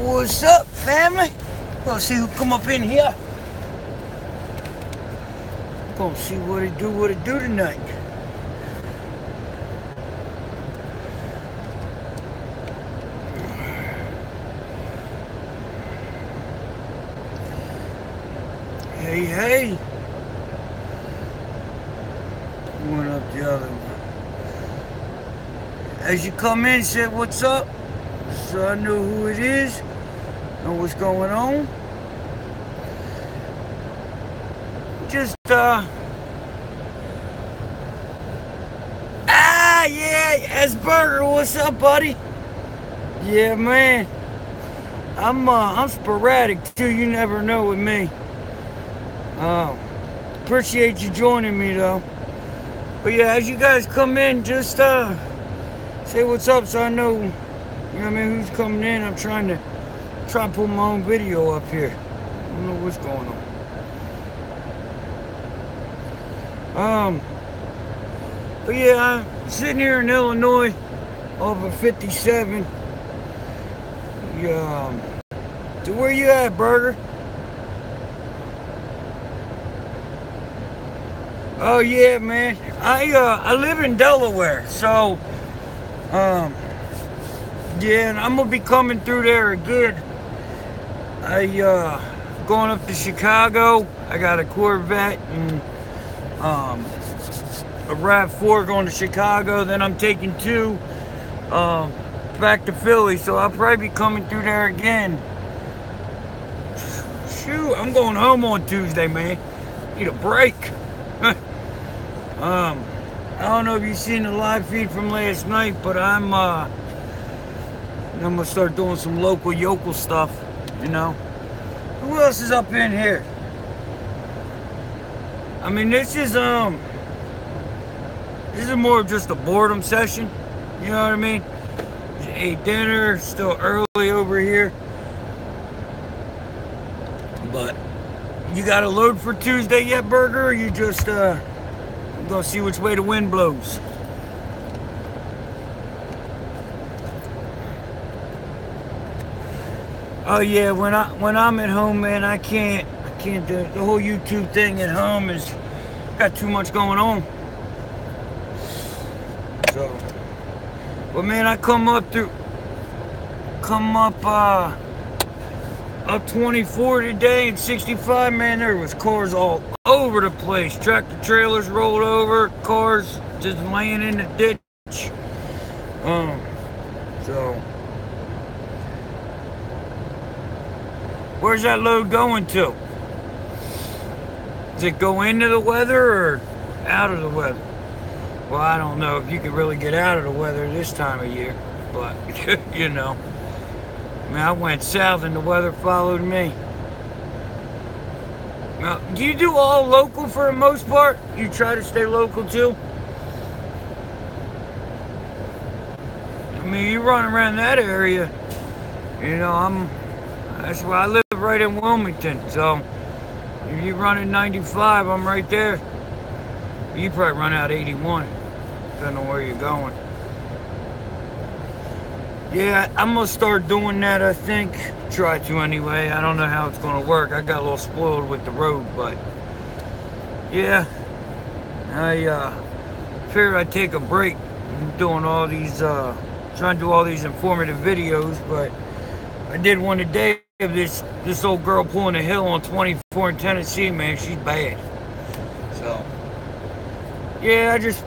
What's up, family? Gonna see who come up in here. Gonna see what it do tonight. Hey. Went up the other one. As you come in, said what's up, so I know who it is, know what's going on. Just yeah, S-Burger, what's up, buddy? Yeah, man. I'm sporadic too, you never know with me. Appreciate you joining me though. But yeah, as you guys come in, just say what's up so I know, you know what I mean, who's coming in. I'm trying to put my own video up here. I don't know what's going on. But yeah, I'm sitting here in Illinois off of 57. So where you at, Burger? Oh yeah, man. I live in Delaware, so yeah, and I'm gonna be coming through there again. Going up to Chicago. I got a Corvette and a RAV4 going to Chicago. Then I'm taking two back to Philly, so I'll probably be coming through there again. Shoot, I'm going home on Tuesday, man. Need a break. I don't know if you've seen the live feed from last night, but I'm gonna start doing some local yokel stuff, you know. Who else is up in here? I mean, this is more of just a boredom session, you know what I mean? Just ate dinner, still early over here. But you got a load for Tuesday yet, Burger, or you just gonna see which way the wind blows? Oh yeah, when I'm at home, man, I can't do the whole YouTube thing at home. Is got too much going on. So, but man, I come up 24 today and 65, man, there was cars all over the place. Tractor trailers rolled over, cars just laying in the ditch. So where's that load going to? Does it go into the weather or out of the weather? Well, I don't know if you can really get out of the weather this time of year, but you know. I mean, I went south and the weather followed me. Now, do you do all local for the most part? You try to stay local too? I mean, you run around that area, you know, that's where I live, right in Wilmington, so if you run in 95, I'm right there. You probably run out 81, depending on where you're going. Yeah, I'm gonna start doing that, I think. Try to anyway. I don't know how it's gonna work. I got a little spoiled with the road, but yeah, I figured I'd take a break from doing all these, trying to do all these informative videos, but I did one today of this old girl pulling a hill on 24 in Tennessee, man. She's bad. So yeah, I just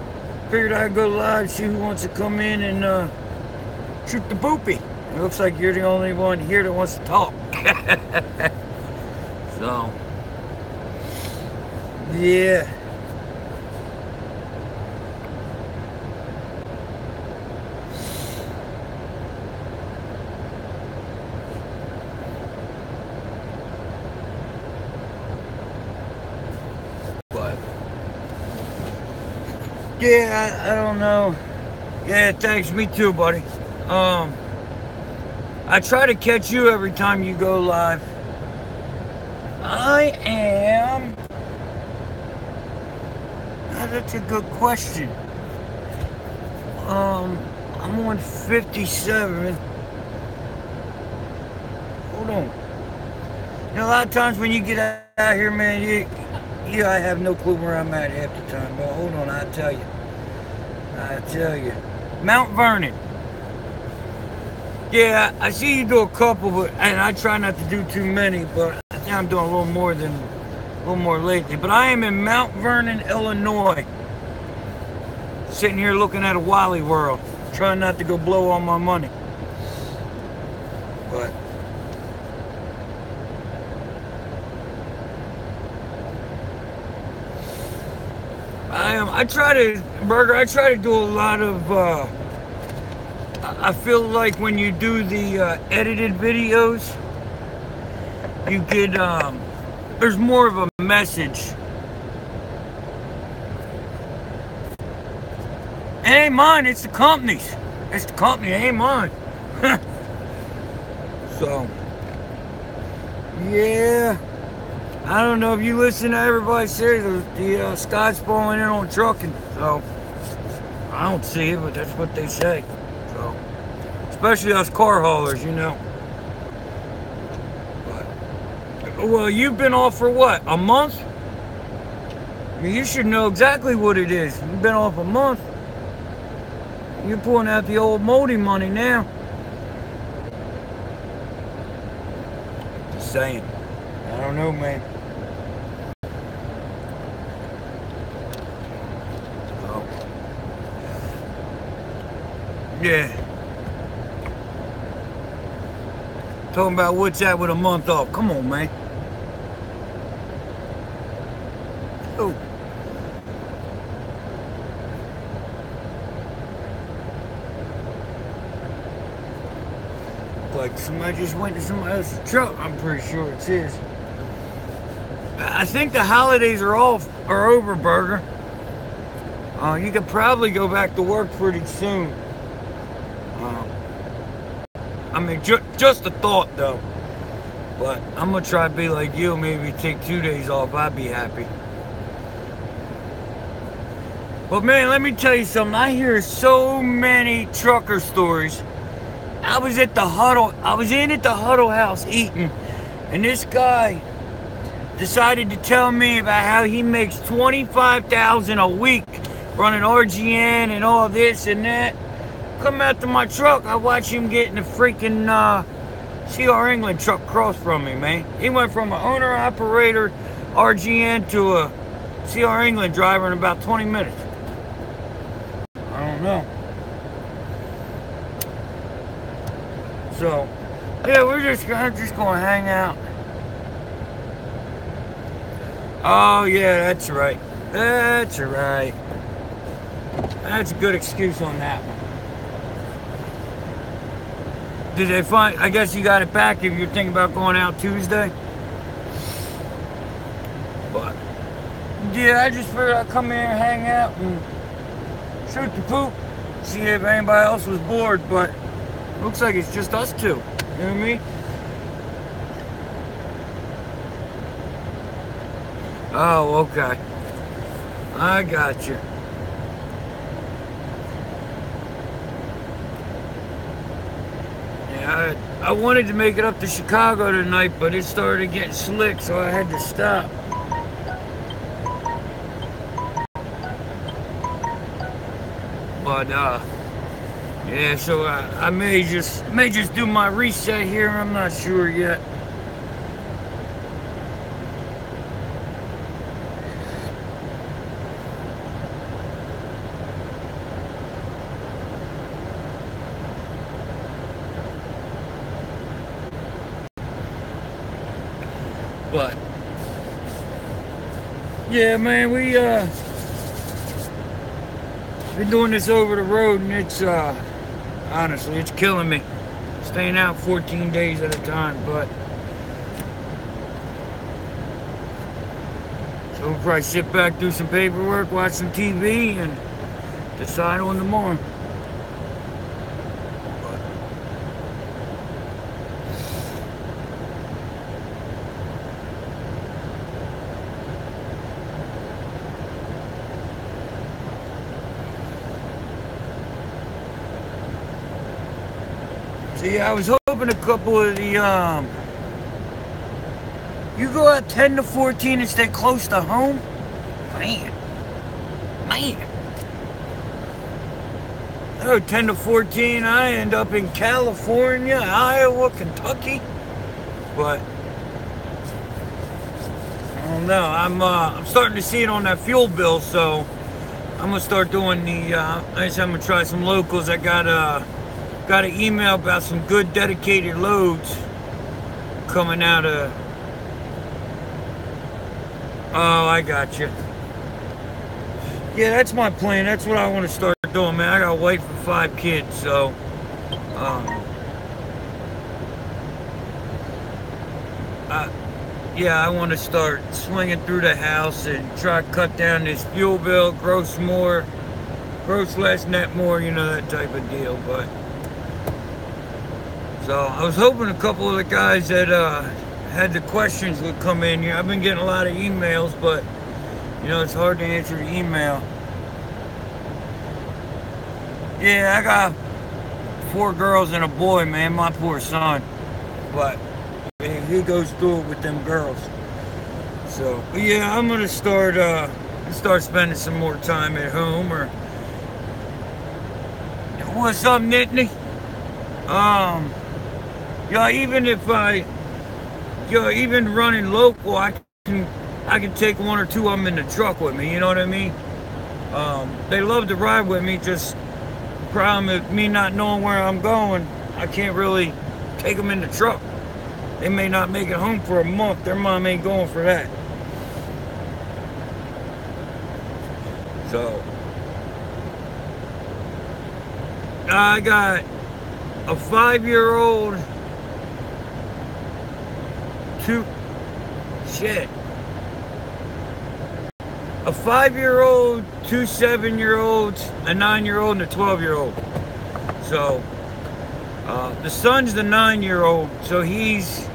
figured I'd go live, see who wants to come in and shoot the boopy. It looks like you're the only one here that wants to talk. So yeah. But yeah, I don't know. Yeah, thanks, me too, buddy. I try to catch you every time you go live. I am... That's a good question. I'm on 57. hold on. You know, a lot of times when you get out here, man, I have no clue where I'm at half the time. But hold on, I tell you. Mount Vernon. Yeah, I see you do a couple, and I try not to do too many, but I think I'm doing a little more lately. But I am in Mount Vernon, Illinois. Sitting here looking at a Wally World. Trying not to go blow all my money. But I try to do a lot of I feel like when you do the edited videos, you get there's more of a message. It ain't mine, it's the company's. It's the company, it ain't mine. So, yeah. I don't know if you listen to everybody say the sky's falling in on trucking. So, I don't see it, but that's what they say. So, especially us car haulers, you know. But, well, you've been off for what? A month? I mean, you should know exactly what it is. You've been off a month. You're pulling out the old moldy money now. Just saying. I don't know, man. So, yeah. Talking about what's that with a month off. Come on, man. Oh. Like somebody just went to somebody else's truck. I'm pretty sure it's his. I think the holidays are over, Burger. You could probably go back to work pretty soon. I mean, just a thought though. But I'm gonna try to be like you. Maybe take 2 days off. I'd be happy. But man, let me tell you something. I hear so many trucker stories. I was at the Huddle. I was in at the Huddle House eating, and this guy decided to tell me about how he makes $25,000 a week running RGN and all this and that. Come out to my truck, I watch him get in the freaking CR England truck across from me, man. He went from an owner-operator RGN to a CR England driver in about 20 minutes. I don't know. So, yeah, we're just gonna hang out. Oh yeah, that's right. That's right. That's a good excuse on that one. Did they find? I guess you got it back if you're thinking about going out Tuesday. But yeah, I just figured I'd come here and hang out and shoot the poop, see if anybody else was bored. But looks like it's just us two. You know what I mean? Oh, okay. I got you. Yeah, I wanted to make it up to Chicago tonight, but it started getting slick, so I had to stop. But yeah, so I may just do my reset here. I'm not sure yet. But yeah, man, we been doing this over the road, and it's honestly, it's killing me. Staying out 14 days at a time, but so we'll probably sit back, do some paperwork, watch some TV, and decide on tomorrow. Yeah, I was hoping a couple of the You go out 10 to 14 and stay close to home? Man. Oh, 10 to 14, I end up in California, Iowa, Kentucky. But I don't know. I'm starting to see it on that fuel bill, so I'm gonna start doing the. I guess I'm gonna try some locals. I got an email about some good dedicated loads coming out of. Oh, I got you. Yeah, that's my plan. That's what I want to start doing, man. I got a wife and 5 kids, so yeah, I want to start swinging through the house and try to cut down this fuel bill, gross less, net more, you know, that type of deal. But so I was hoping a couple of the guys that had the questions would come in here. I've been getting a lot of emails, but you know, it's hard to answer the email. Yeah, I got 4 girls and a boy, man, my poor son. But man, he goes through it with them girls. So yeah, I'm gonna start spending some more time at home. Or what's up, Nittany? Yeah, even running local, I can take 1 or 2 of them in the truck with me. You know what I mean? They love to ride with me. Just problem is me not knowing where I'm going. I can't really take them in the truck. They may not make it home for a month. Their mom ain't going for that. So I got a 5-year-old, a 5-year-old, 2 7-year-olds, a 9-year-old, and a 12-year-old. So the son's the 9-year-old, so he's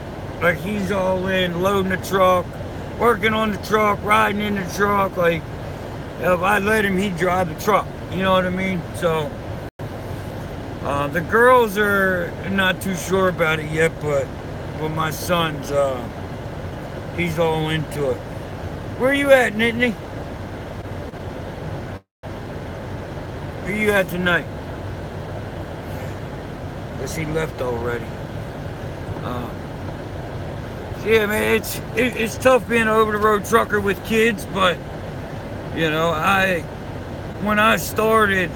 all in, loading the truck, working on the truck, riding in the truck. Like, if I let him, he'd drive the truck. You know what I mean? So the girls are not too sure about it yet, but my son's he's all into it. Where you at, Nittany? Where you at tonight? Guess he left already. Yeah, man, it's tough being an over-the-road trucker with kids, but you know, when I started,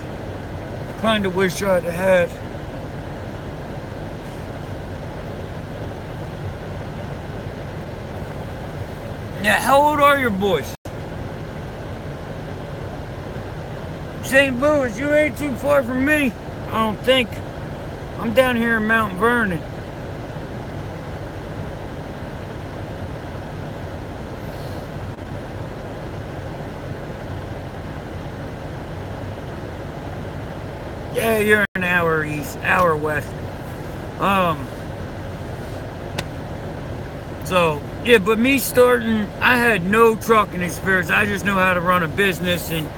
kind of wish I'd had. Yeah, how old are your boys? St. Louis, you ain't too far from me, I don't think. I'm down here in Mount Vernon. Yeah, you're an hour east, hour west. So, yeah, but me starting, I had no trucking experience. I just know how to run a business and,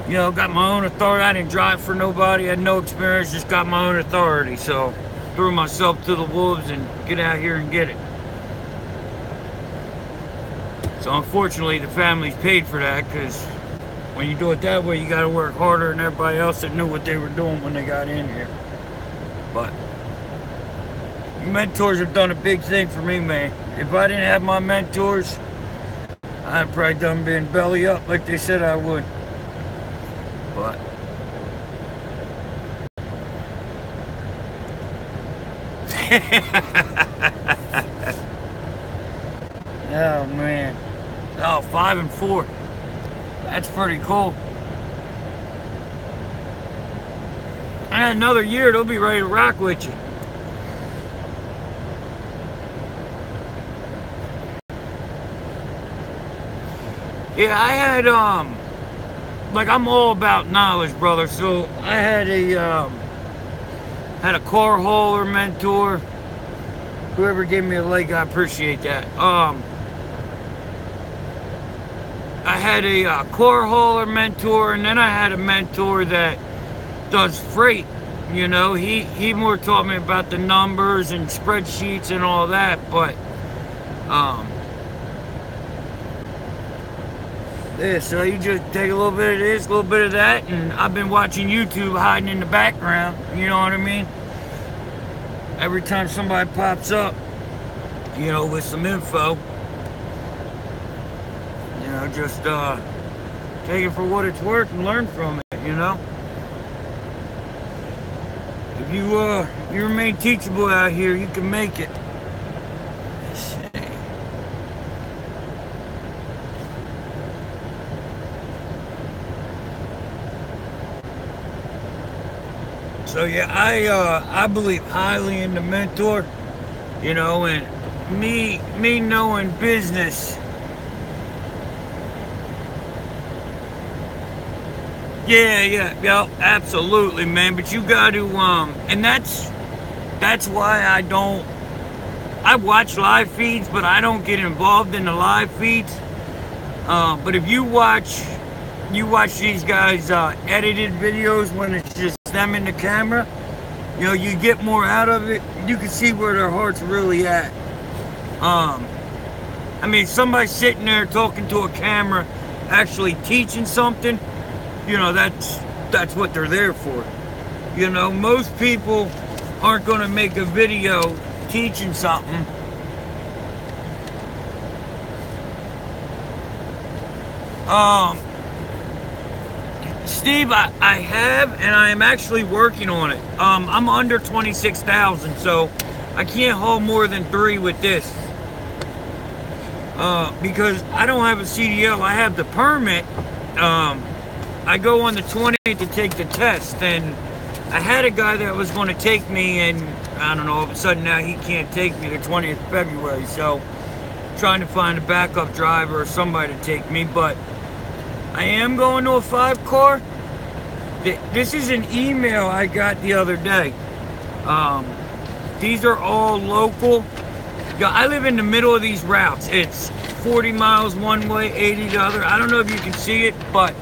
you know, got my own authority. I didn't drive for nobody, had no experience, just got my own authority. So, threw myself to the wolves and get out here and get it. So, unfortunately, the family's paid for that, because when you do it that way, you got to work harder than everybody else that knew what they were doing when they got in here. But mentors have done a big thing for me, man. If I didn't have my mentors, I'd probably done been belly up like they said I would. But oh man. Oh, 5 and 4. That's pretty cool. And another year, they'll be ready to rock with you. Yeah, I had, like, I'm all about knowledge, brother. So I had a car hauler mentor. Whoever gave me a leg, I appreciate that. I had a car hauler mentor, and then I had a mentor that does freight. You know, he more taught me about the numbers and spreadsheets and all that. But Yeah, so you just take a little bit of this, a little bit of that, and I've been watching YouTube hiding in the background, you know what I mean? Every time somebody pops up, you know, with some info, you know, just take it for what it's worth and learn from it, you know? If you remain teachable out here, you can make it. So yeah, I believe highly in the mentor, you know, and me knowing business. Yeah, absolutely, man. But you got to, and that's why I watch live feeds, but I don't get involved in the live feeds. But if you watch these guys edited videos when it's just them in the camera, you know, you get more out of it. You can see where their heart's really at. I mean, somebody sitting there talking to a camera, actually teaching something, you know, that's what they're there for. You know, most people aren't going to make a video teaching something. Steve, I have, and I am actually working on it. I'm under 26,000, so I can't haul more than 3 with this. Because I don't have a CDL, I have the permit. I go on the 20th to take the test, and I had a guy that was going to take me, and I don't know, all of a sudden now he can't take me the 20th of February, so trying to find a backup driver or somebody to take me. But I am going to a 5-car. This is an email I got the other day. These are all local. I live in the middle of these routes. It's 40 miles one way, 80 the other. I don't know if you can see it, but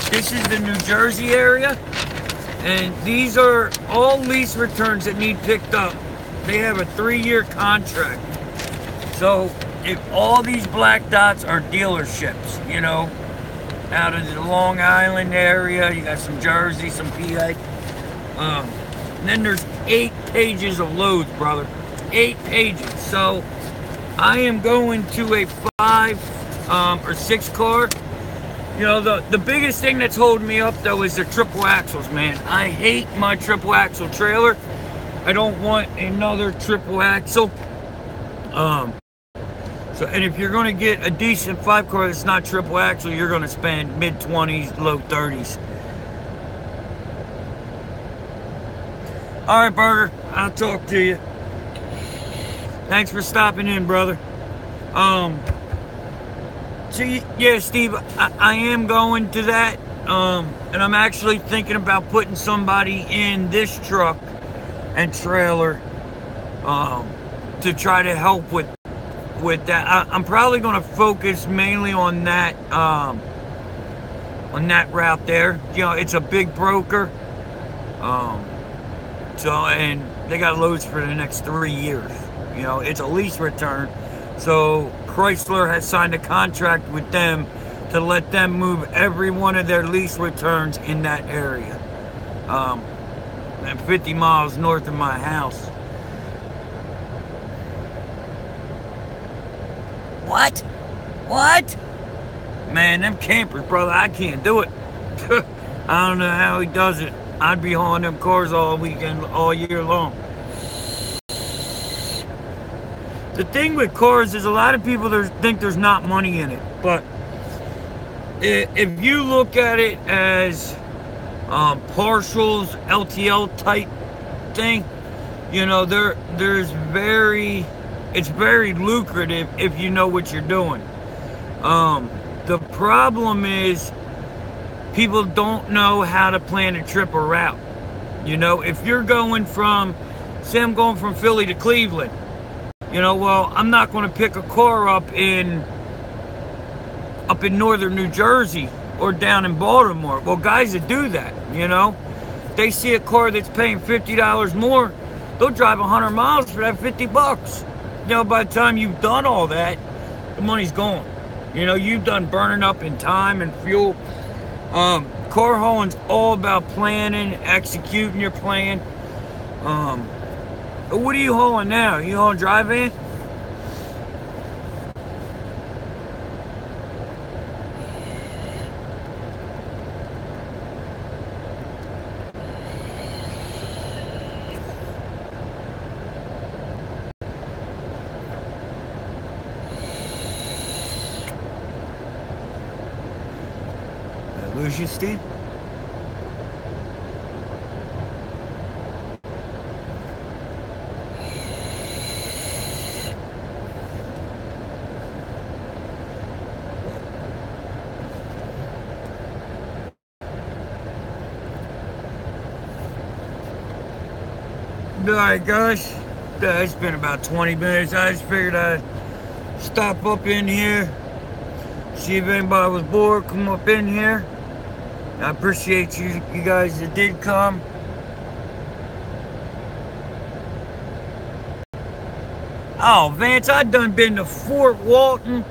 this is the New Jersey area. And these are all lease returns that need picked up. They have a 3-year contract. So if all these black dots are dealerships, you know, out of the Long Island area, you got some Jersey, some PA. And then there's 8 pages of loads, brother. 8 pages. So I am going to a 5 or 6 car. You know, the biggest thing that's holding me up though is the triple axles, man. I hate my triple axle trailer. I don't want another triple axle. So, and if you're going to get a decent 5-car that's not triple axle, you're going to spend mid-20s, low 30s. All right, Burger, I'll talk to you. Thanks for stopping in, brother. So yeah, Steve, I am going to that, and I'm actually thinking about putting somebody in this truck and trailer to try to help with that. I'm probably going to focus mainly on that route there. You know, it's a big broker, so, and they got loads for the next 3 years. You know, it's a lease return, so Chrysler has signed a contract with them to let them move every one of their lease returns in that area, and 50 miles north of my house. What? Man, them campers, brother, I can't do it. I don't know how he does it. I'd be hauling them cars all weekend, all year long. The thing with cars is a lot of people think there's not money in it. But if you look at it as partials, LTL type thing, you know, it's very lucrative if you know what you're doing. The problem is people don't know how to plan a trip or route. You know, if you're going from, say I'm going from Philly to Cleveland, you know, well, I'm not going to pick a car up in northern New Jersey or down in Baltimore. Well, guys that do that, you know, they see a car that's paying $50 more, they'll drive 100 miles for that $50. You know, by the time you've done all that, the money's gone. You know, you've done burning up in time and fuel. Car hauling's all about planning, executing your plan. What are you hauling now? You hauling dry van? Lose you, Steve? Alright guys, it's been about 20 minutes. I just figured I'd stop up in here, see if anybody was bored, come up in here. I appreciate you guys that did come. Oh, Vance, I've been to Fort Walton.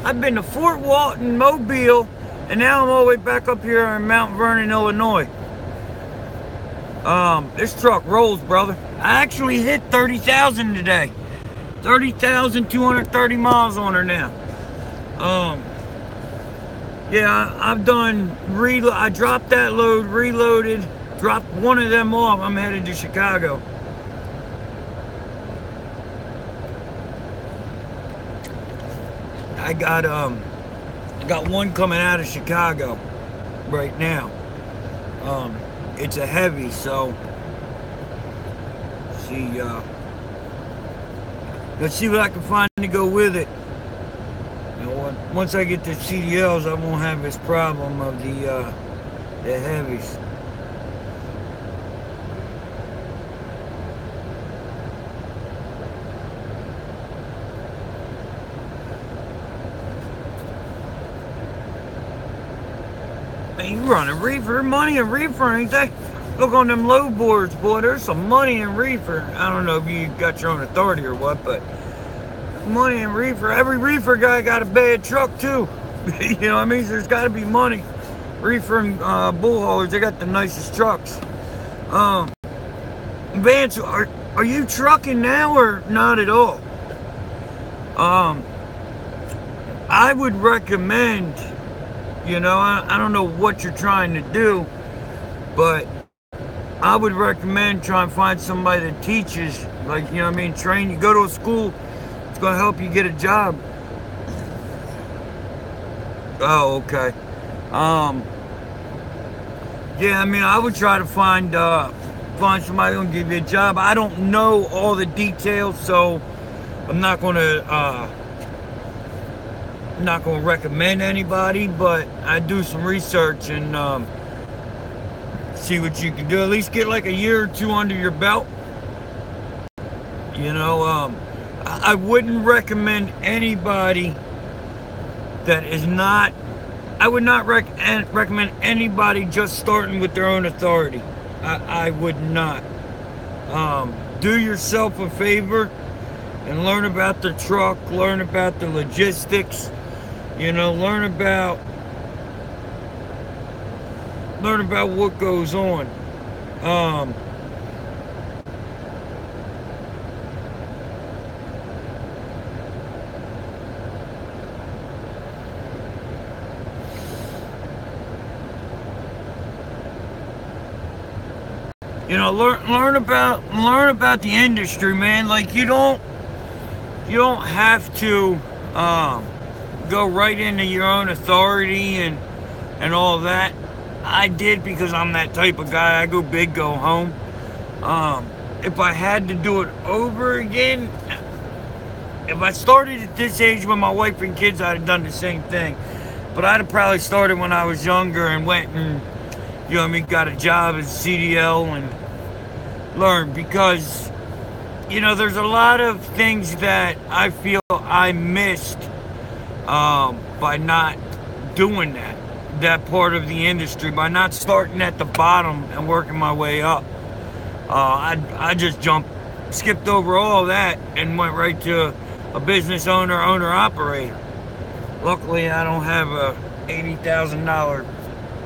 I've been to Fort Walton, Mobile, and now I'm all the way back up here in Mount Vernon, Illinois. This truck rolls, brother. I actually hit 30,000 today. 30,230 miles on her now. Yeah, I've done I dropped that load, reloaded, dropped one of them off. I'm headed to Chicago. I got one coming out of Chicago right now. It's a heavy, so let's see what I can find to go with it. You know, once I get the CDLs, I won't have this problem of the heavies. Man, you running reefer, money in reefer, ain't they? Look on them load boards, boy, there's some money in reefer. I don't know if you got your own authority or what, but money in reefer. Every reefer guy got a bad truck too. You know what I mean? There's got to be money. Reefer and bull haulers, they got the nicest trucks. Vance, are you trucking now or not at all? I would recommend, you know, I don't know what you're trying to do, but I would recommend trying to find somebody that teaches, like, you know what I mean, train you, go to a school. It's going to help you get a job. Oh, okay. Yeah, I mean, I would try to find somebody who'll give you a job. I don't know all the details, so I'm not going to recommend anybody, but I do some research and see what you can do. At least get like a year or two under your belt. You know, I wouldn't recommend anybody that is not. I would not recommend anybody just starting with their own authority. I would not. Do yourself a favor and learn about the truck, learn about the logistics, you know, learn about what goes on. You know, learn about the industry, man. Like you don't have to go right into your own authority and all that. I did because I'm that type of guy. I go big, go home. If I had to do it over again, if I started at this age with my wife and kids, I'd have done the same thing. But I'd have probably started when I was younger and went and, you know what I mean, got a job as CDL and learned, because, you know, there's a lot of things that I feel I missed by not doing that part of the industry, by not starting at the bottom and working my way up. I just skipped over all that and went right to a business owner, operator. Luckily, I don't have a $80,000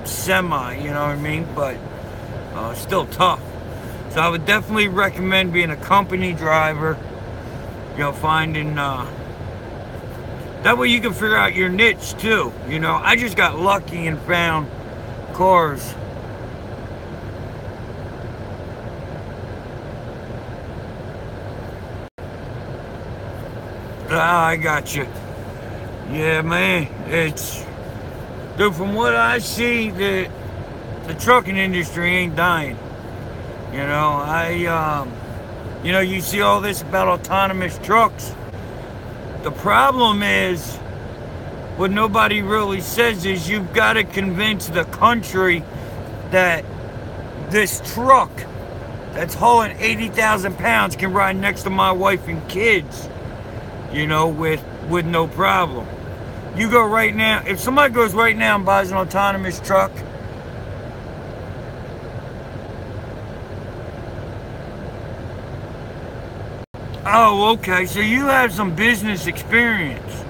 semi, you know what I mean? But still tough. So I would definitely recommend being a company driver. You know, finding that way you can figure out your niche too. You know, I just got lucky and found cars. Ah, I got you. Yeah, man, it's, dude, from what I see, the trucking industry ain't dying. You know, you know, you see all this about autonomous trucks. The problem is, what nobody really says is you've got to convince the country that this truck that's hauling 80,000 pounds can ride next to my wife and kids, you know, with no problem. You go right now, if somebody goes right now and buys an autonomous truck, oh, okay, so you have some business experience.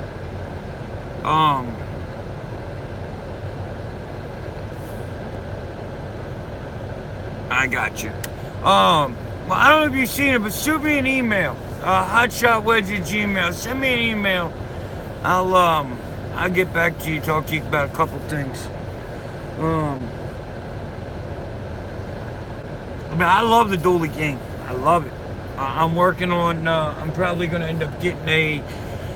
I got you. Well, I don't know if you've seen it, but shoot me an email. Hotshotwedge@gmail. Send me an email. I'll get back to you, talk to you about a couple things. I mean, I love the dually game. I love it. I'm working on, I'm probably going to end up getting a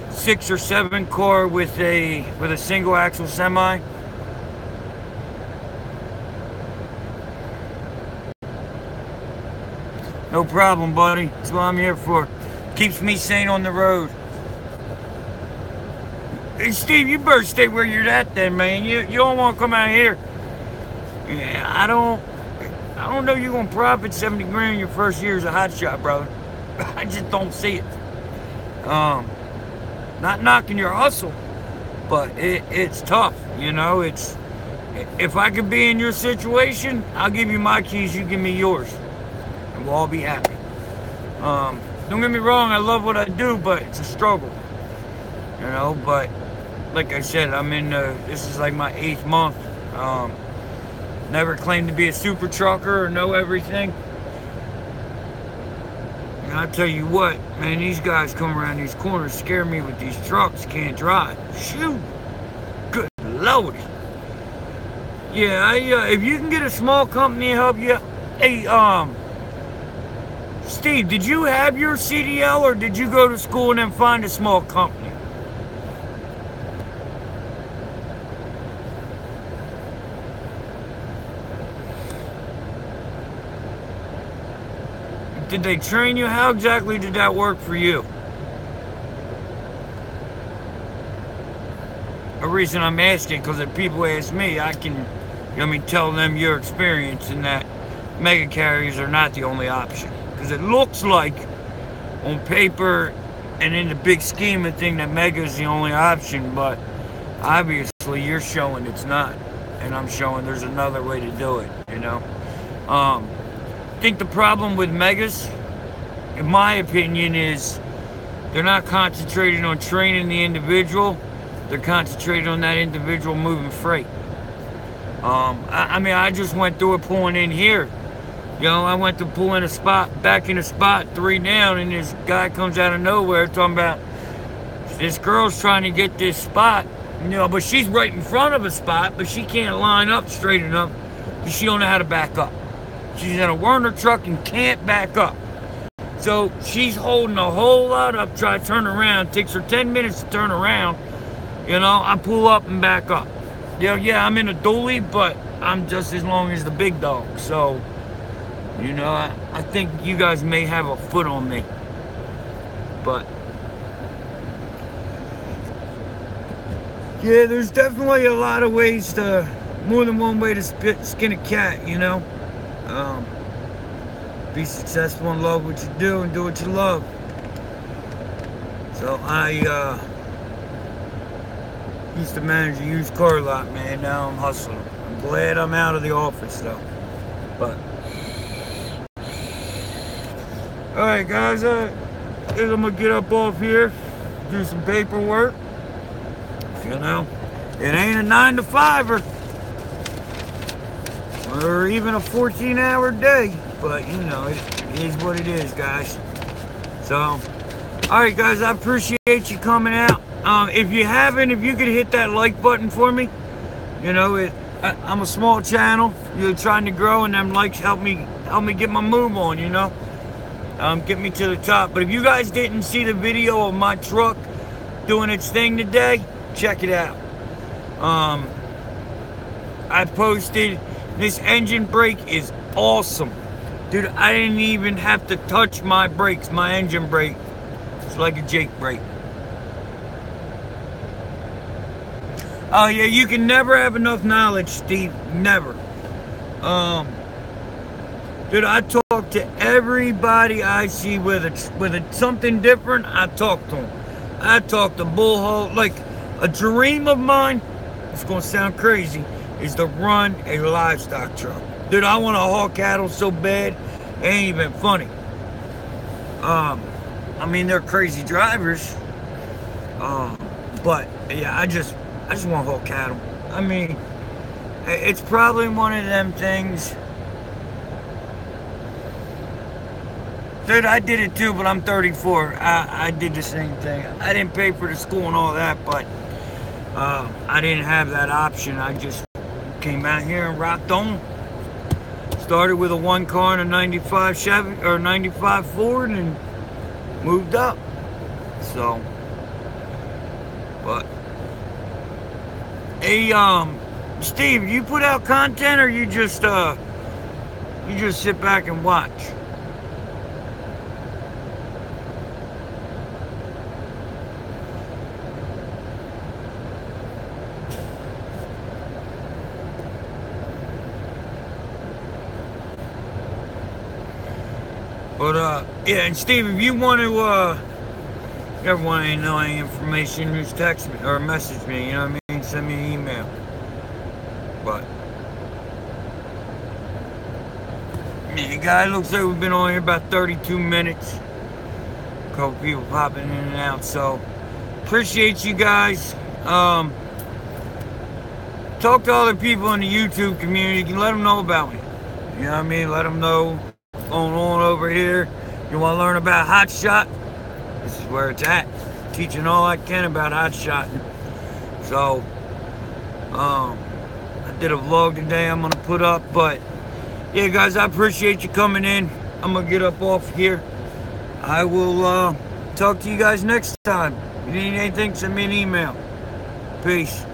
6 or 7 car with a single axle semi. No problem, buddy. That's what I'm here for. Keeps me sane on the road. Hey, Steve, you better stay where you're at then, man. You don't want to come out here. Yeah, I don't know you're going to profit 70 grand your first year as a hotshot, brother. I just don't see it. Not knocking your hustle, but it's tough, you know. It's, if I could be in your situation, I'll give you my keys, you give me yours, and we'll all be happy. Don't get me wrong, I love what I do, but it's a struggle, you know. But like I said, I'm in this is like my 8th month. Never claimed to be a super trucker or know everything. And I tell you what, man, these guys come around these corners, scare me with these trucks, can't drive. Shoot, good lordy. Yeah, if you can get a small company to help you. Hey, Steve, did you have your CDL or did you go to school and then find a small company? Did they train you? How exactly did that work for you? The reason I'm asking, because if people ask me, I can, you know, I mean, tell them your experience and that mega carriers are not the only option. Because it looks like, on paper and in the big scheme of things, that mega is the only option, but obviously you're showing it's not. And I'm showing there's another way to do it, you know? I think the problem with megas, in my opinion, is they're not concentrating on training the individual. They're concentrating on that individual moving freight. I mean, I just went through it pulling in here. You know, I went to pull in a spot, back in a spot, 3 down, and this guy comes out of nowhere talking about this girl's trying to get this spot, you know, but she's right in front of a spot, but she can't line up straight enough because she don't know how to back up. She's in a Werner truck and can't back up. So she's holding a whole lot up, trying to turn around. It takes her 10 minutes to turn around. You know, I pull up and back up. You know, yeah, I'm in a dually, but I'm just as long as the big dog. So, you know, I think you guys may have a foot on me. But, yeah, there's definitely a lot of ways to, more than one way to skin a cat, you know. Be successful and love what you do and do what you love. So I used to manage a used car lot, man. Now I'm hustling. I'm glad I'm out of the office though. But alright guys, I'm gonna get up off here, do some paperwork, You know, it ain't a 9 to 5 or even a 14-hour day, but you know, it is what it is, guys. So, all right, guys, I appreciate you coming out. If you haven't, if you could hit that like button for me. You know, I'm a small channel. You're trying to grow, and them likes help me get my move on. You know, get me to the top. But if you guys didn't see the video of my truck doing its thing today, check it out. I posted this engine brake is awesome, dude. I didn't even have to touch my brakes. My engine brake, it's like a Jake brake. Oh yeah, you can never have enough knowledge, Steve. Never. Dude, I talk to everybody I see with something different. I talk to them. I talk to bullhole. Like, a dream of mine, it's gonna sound crazy, is to run a livestock truck. Dude, I want to haul cattle so bad, it ain't even funny. I mean, they're crazy drivers. But yeah, I just want to haul cattle. I mean, it's probably one of them things. Dude, I did it too, but I'm 34. I did the same thing. I didn't pay for the school and all that, but I didn't have that option. I just came out here and rocked on. Started with a 1 car and a 95 Chevy or 95 Ford and moved up. So, but hey, Steve, you put out content or you just sit back and watch? But yeah, and Steve, if you want to you ever want to know any information, just text me or message me, you know what I mean? Send me an email. But yeah, guy, looks like we've been on here about 32 minutes. A couple people popping in and out, so appreciate you guys. Talk to other people in the YouTube community. You can let them know about me. You know what I mean? Let them know what's going on over here. You want to learn about hot shot? This is where it's at. Teaching all I can about hot shotting. So, I did a vlog today I'm gonna put up, but yeah, guys, I appreciate you coming in. I'm gonna get up off here. I will talk to you guys next time. If you need anything, send me an email. Peace.